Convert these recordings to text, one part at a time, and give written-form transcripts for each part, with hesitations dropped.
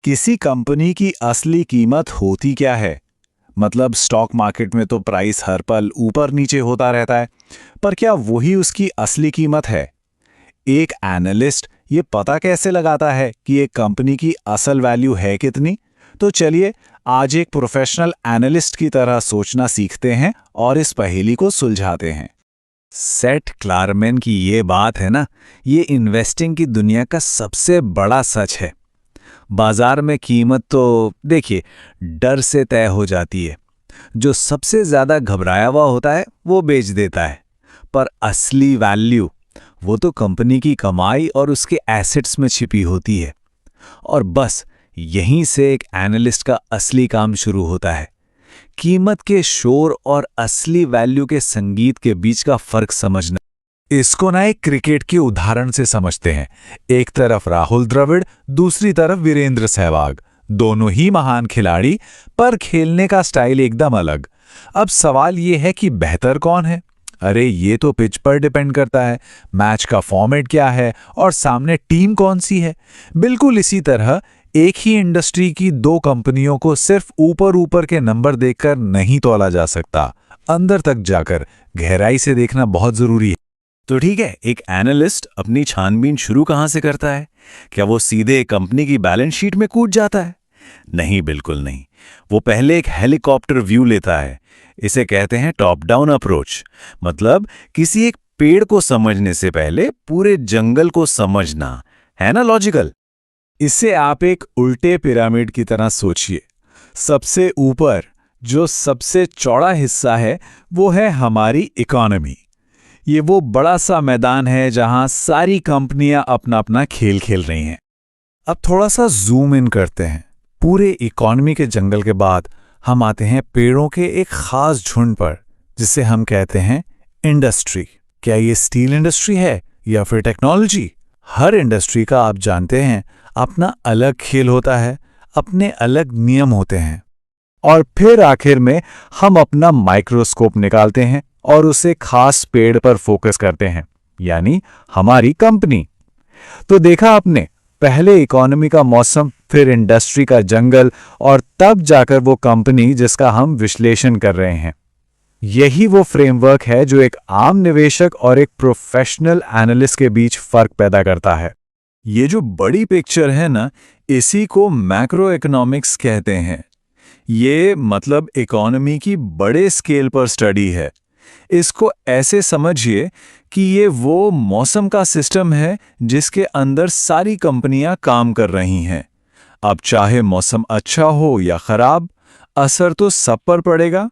किसी कंपनी की असली कीमत होती क्या है? मतलब स्टॉक मार्केट में तो प्राइस हर पल ऊपर नीचे होता रहता है, पर क्या वही उसकी असली कीमत है? एक एनालिस्ट ये पता कैसे लगाता है कि एक कंपनी की असल वैल्यू है कितनी? तो चलिए आज एक प्रोफेशनल एनालिस्ट की तरह सोचना सीखते हैं और इस पहेली को सुलझाते हैं। सेट क्लारमैन की ये बात है ना, ये इन्वेस्टिंग की दुनिया का सबसे बड़ा सच है। बाजार में कीमत तो देखिए डर से तय हो जाती है। जो सबसे ज्यादा घबराया हुआ होता है वो बेच देता है, पर असली वैल्यू वो तो कंपनी की कमाई और उसके एसेट्स में छिपी होती है। और बस यहीं से एक एनालिस्ट का असली काम शुरू होता है, कीमत के शोर और असली वैल्यू के संगीत के बीच का फर्क समझना। इसको ना एक क्रिकेट के उदाहरण से समझते हैं। एक तरफ राहुल द्रविड़, दूसरी तरफ वीरेंद्र सहवाग। दोनों ही महान खिलाड़ी, पर खेलने का स्टाइल एकदम अलग। अब सवाल ये है कि बेहतर कौन है? अरे ये तो पिच पर डिपेंड करता है, मैच का फॉर्मेट क्या है और सामने टीम कौन सी है। बिल्कुल इसी तरह एक ही इंडस्ट्री की दो कंपनियों को सिर्फ ऊपर ऊपर के नंबर देखकर नहीं तौला जा सकता। अंदर तक जाकर गहराई से देखना बहुत जरूरी है। तो ठीक है, एक एनालिस्ट अपनी छानबीन शुरू कहाँ से करता है? क्या वो सीधे कंपनी की बैलेंस शीट में कूद जाता है? नहीं, बिल्कुल नहीं। वो पहले एक हेलीकॉप्टर व्यू लेता है। इसे कहते हैं टॉप डाउन अप्रोच। मतलब किसी एक पेड़ को समझने से पहले पूरे जंगल को समझना। है ना लॉजिकल? इसे आप एक उल्टे पिरामिड की तरह सोचिए। सबसे ऊपर जो सबसे चौड़ा हिस्सा है वो है हमारी इकोनॉमी। ये वो बड़ा सा मैदान है जहां सारी कंपनियां अपना अपना खेल खेल रही हैं। अब थोड़ा सा जूम इन करते हैं। पूरे इकोनॉमी के जंगल के बाद हम आते हैं पेड़ों के एक खास झुंड पर, जिसे हम कहते हैं इंडस्ट्री। क्या ये स्टील इंडस्ट्री है या फिर टेक्नोलॉजी? हर इंडस्ट्री का आप जानते हैं अपना अलग खेल होता है, अपने अलग नियम होते हैं। और फिर आखिर में हम अपना माइक्रोस्कोप निकालते हैं और उसे खास पेड़ पर फोकस करते हैं, यानी हमारी कंपनी। तो देखा आपने, पहले इकोनॉमी का मौसम, फिर इंडस्ट्री का जंगल और तब जाकर वो कंपनी जिसका हम विश्लेषण कर रहे हैं। यही वो फ्रेमवर्क है जो एक आम निवेशक और एक प्रोफेशनल एनालिस्ट के बीच फर्क पैदा करता है। ये जो बड़ी पिक्चर है ना, इसी को मैक्रो इकोनॉमिक्स कहते हैं। ये मतलब इकोनॉमी की बड़े स्केल पर स्टडी है। इसको ऐसे समझिए कि ये वो मौसम का सिस्टम है जिसके अंदर सारी कंपनियां काम कर रही हैं। अब चाहे मौसम अच्छा हो या खराब, असर तो सब पर पड़ेगा।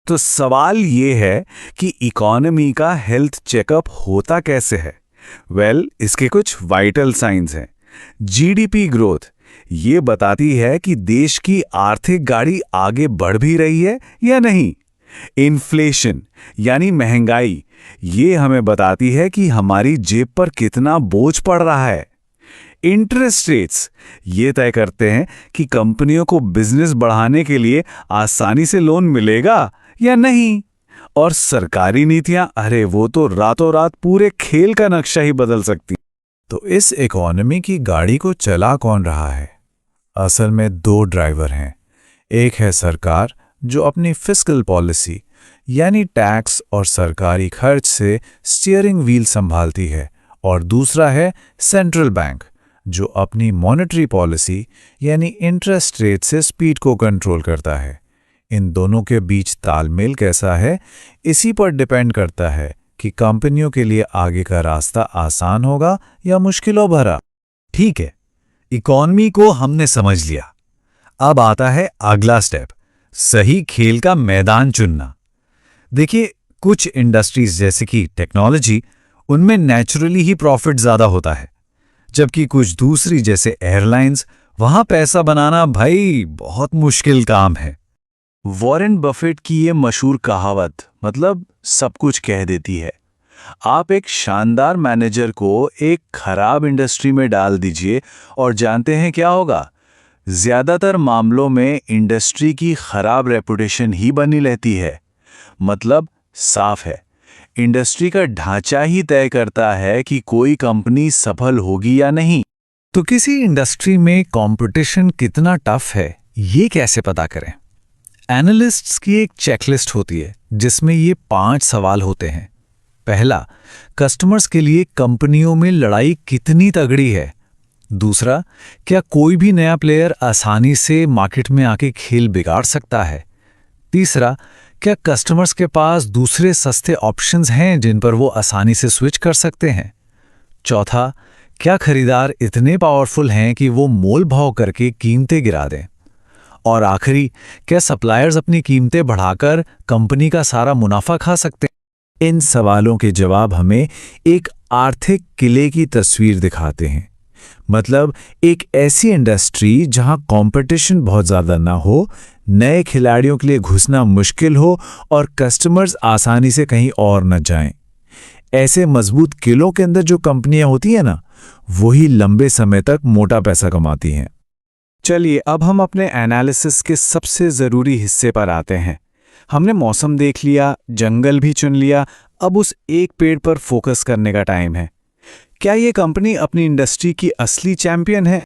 तो सवाल ये है कि इकोनॉमी का हेल्थ चेकअप होता कैसे है? इसके कुछ वाइटल साइंस हैं। जीडीपी ग्रोथ ये बताती है कि देश की आर्थिक गाड़ी आगे बढ़ भी रही है या नहीं। इन्फ्लेशन यानी महंगाई, ये हमें बताती है कि हमारी जेब पर कितना बोझ पड़ रहा है। इंटरेस्ट रेट्स ये तय करते हैं कि कंपनियों को बिजनेस बढ़ाने के लिए आसानी से लोन मिलेगा या नहीं। और सरकारी नीतियां, अरे वो तो रातों रात पूरे खेल का नक्शा ही बदल सकती। तो इस इकोनॉमी की गाड़ी को चला कौन रहा है? असल में दो ड्राइवर हैं। एक है सरकार, जो अपनी फिस्कल पॉलिसी यानी टैक्स और सरकारी खर्च से स्टीयरिंग व्हील संभालती है, और दूसरा है सेंट्रल बैंक, जो अपनी मॉनेटरी पॉलिसी यानी इंटरेस्ट रेट से स्पीड को कंट्रोल करता है। इन दोनों के बीच तालमेल कैसा है, इसी पर डिपेंड करता है कि कंपनियों के लिए आगे का रास्ता आसान होगा या मुश्किलों भरा। ठीक है, इकोनॉमी को हमने समझ लिया। अब आता है अगला स्टेप, सही खेल का मैदान चुनना। देखिए, कुछ इंडस्ट्रीज जैसे कि टेक्नोलॉजी, उनमें नेचुरली ही प्रॉफिट ज्यादा होता है, जबकि कुछ दूसरी जैसे एयरलाइंस, वहां पैसा बनाना भाई बहुत मुश्किल काम है। वॉरेन बफेट की ये मशहूर कहावत मतलब सब कुछ कह देती है। आप एक शानदार मैनेजर को एक खराब इंडस्ट्री में डाल दीजिए और जानते हैं क्या होगा? ज्यादातर मामलों में इंडस्ट्री की खराब रेपुटेशन ही बनी रहती है। मतलब साफ है, इंडस्ट्री का ढांचा ही तय करता है कि कोई कंपनी सफल होगी या नहीं। तो किसी इंडस्ट्री में कंपटीशन कितना टफ है, ये कैसे पता करें? एनालिस्ट्स की एक चेकलिस्ट होती है जिसमें ये 5 सवाल होते हैं। पहला, कस्टमर्स के लिए कंपनियों में लड़ाई कितनी तगड़ी है। दूसरा, क्या कोई भी नया प्लेयर आसानी से मार्केट में आके खेल बिगाड़ सकता है। तीसरा, क्या कस्टमर्स के पास दूसरे सस्ते ऑप्शंस हैं जिन पर वो आसानी से स्विच कर सकते हैं। चौथा, क्या खरीदार इतने पावरफुल हैं कि वो मोल भाव करके कीमतें गिरा दें। और आखिरी, क्या सप्लायर्स अपनी कीमतें बढ़ाकर कंपनी का सारा मुनाफा खा सकते हैं। इन सवालों के जवाब हमें एक आर्थिक किले की तस्वीर दिखाते हैं। मतलब एक ऐसी इंडस्ट्री जहां कंपटीशन बहुत ज़्यादा ना हो, नए खिलाड़ियों के लिए घुसना मुश्किल हो और कस्टमर्स आसानी से कहीं और न जाएं। ऐसे मजबूत किलों के अंदर जो कंपनियां होती हैं ना, वही लंबे समय तक मोटा पैसा कमाती हैं। चलिए अब हम अपने एनालिसिस के सबसे ज़रूरी हिस्से पर आते हैं। हमने मौसम देख लिया, जंगल भी चुन लिया, अब उस एक पेड़ पर फोकस करने का टाइम है। क्या ये कंपनी अपनी इंडस्ट्री की असली चैंपियन है?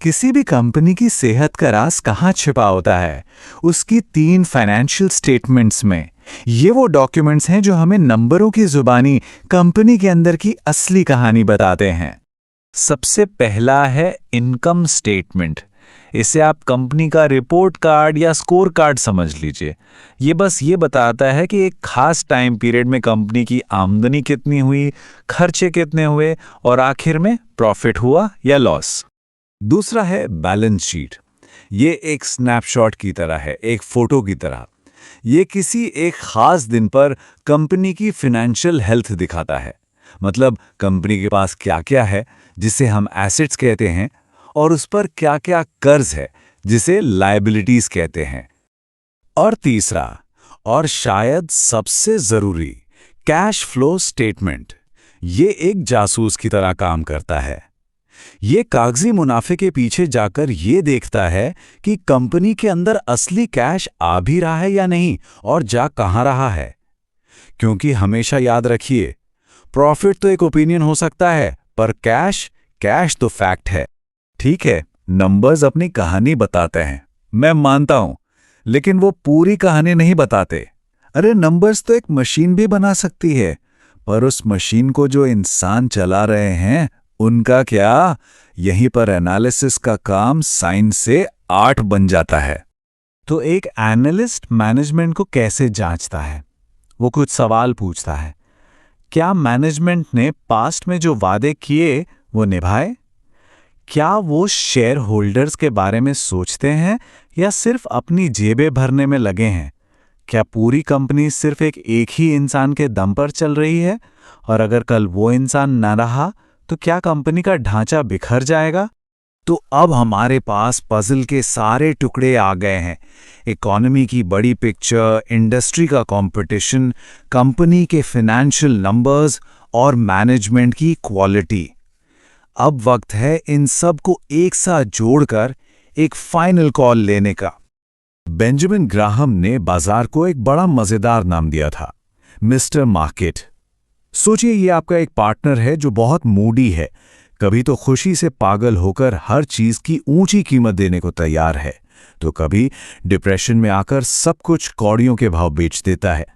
किसी भी कंपनी की सेहत का राज कहाँ छिपा होता है? उसकी 3 फाइनेंशियल स्टेटमेंट्स में। ये वो डॉक्यूमेंट्स हैं जो हमें नंबरों की जुबानी कंपनी के अंदर की असली कहानी बताते हैं। सबसे पहला है इनकम स्टेटमेंट। इसे आप कंपनी का रिपोर्ट कार्ड या स्कोर कार्ड समझ लीजिए। ये बस ये बताता है कि एक खास टाइम पीरियड में कंपनी की आमदनी कितनी हुई, खर्चे कितने हुए और आखिर में प्रॉफिट हुआ या लॉस। दूसरा है बैलेंस शीट। ये एक स्नैपशॉट की तरह है, एक फोटो की तरह। ये किसी एक खास दिन पर कंपनी की फाइनेंशियल हेल्थ दिखाता है। मतलब कंपनी के पास क्या क्या है जिसे हम एसेट्स कहते हैं, और उस पर क्या क्या कर्ज है जिसे लायबिलिटीज कहते हैं। और तीसरा, और शायद सबसे जरूरी, कैश फ्लो स्टेटमेंट। ये एक जासूस की तरह काम करता है। ये कागजी मुनाफे के पीछे जाकर ये देखता है कि कंपनी के अंदर असली कैश आ भी रहा है या नहीं और जा कहां रहा है। क्योंकि हमेशा याद रखिए, प्रॉफिट तो एक ओपिनियन हो सकता है, पर कैश तो फैक्ट है। ठीक है, नंबर्स अपनी कहानी बताते हैं, मैं मानता हूं, लेकिन वो पूरी कहानी नहीं बताते। अरे नंबर्स तो एक मशीन भी बना सकती है, पर उस मशीन को जो इंसान चला रहे हैं उनका क्या? यहीं पर एनालिसिस का काम साइंस से आर्ट बन जाता है। तो एक एनालिस्ट मैनेजमेंट को कैसे जांचता है? वो कुछ सवाल पूछता है। क्या मैनेजमेंट ने पास्ट में जो वादे किए वो निभाए? क्या वो शेयर होल्डर्स के बारे में सोचते हैं या सिर्फ अपनी जेबें भरने में लगे हैं? क्या पूरी कंपनी सिर्फ एक ही इंसान के दम पर चल रही है? और अगर कल वो इंसान न रहा तो क्या कंपनी का ढांचा बिखर जाएगा? तो अब हमारे पास पजल के सारे टुकड़े आ गए हैं। इकोनॉमी की बड़ी पिक्चर, इंडस्ट्री का कंपटीशन, कंपनी के फाइनेंशियल नंबर्स और मैनेजमेंट की क्वालिटी। अब वक्त है इन सब को एक साथ जोड़कर एक फाइनल कॉल लेने का। बेंजामिन ग्राहम ने बाजार को एक बड़ा मजेदार नाम दिया था, मिस्टर मार्केट। सोचिए, ये आपका एक पार्टनर है जो बहुत मूडी है, कभी तो खुशी से पागल होकर हर चीज की ऊंची कीमत देने को तैयार है, तो कभी डिप्रेशन में आकर सब कुछ कौड़ियों के भाव बेच देता है।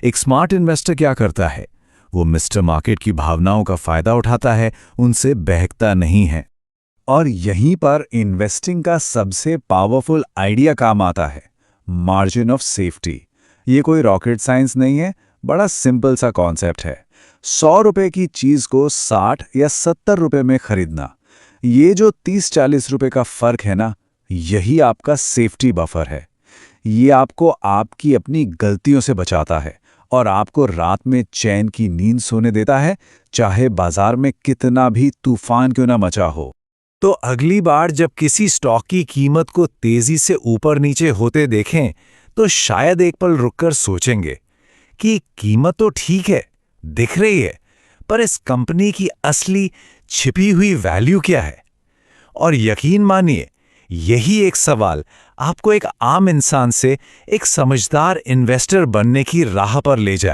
एक स्मार्ट इन्वेस्टर क्या करता है? वो मिस्टर मार्केट की भावनाओं का फायदा उठाता है, उनसे बहकता नहीं है। और यहीं पर इन्वेस्टिंग का सबसे पावरफुल आइडिया काम आता है, मार्जिन ऑफ सेफ्टी। ये कोई रॉकेट साइंस नहीं है, बड़ा सिंपल सा कॉन्सेप्ट है। 100 रुपए की चीज को 60 या 70 रुपए में खरीदना, ये जो 30-40 रुपए का फर्क है ना, यही आपका सेफ्टी बफर है। ये आपको आपकी अपनी गलतियों से बचाता है और आपको रात में चैन की नींद सोने देता है, चाहे बाजार में कितना भी तूफान क्यों ना मचा हो। तो अगली बार जब किसी स्टॉक की कीमत को तेजी से ऊपर नीचे होते देखें, तो शायद एक पल रुककर सोचेंगे कि कीमत तो ठीक है, दिख रही है, पर इस कंपनी की असली छिपी हुई वैल्यू क्या है? और यकीन मानिए, यही एक सवाल आपको एक आम इंसान से एक समझदार इन्वेस्टर बनने की राह पर ले जाए।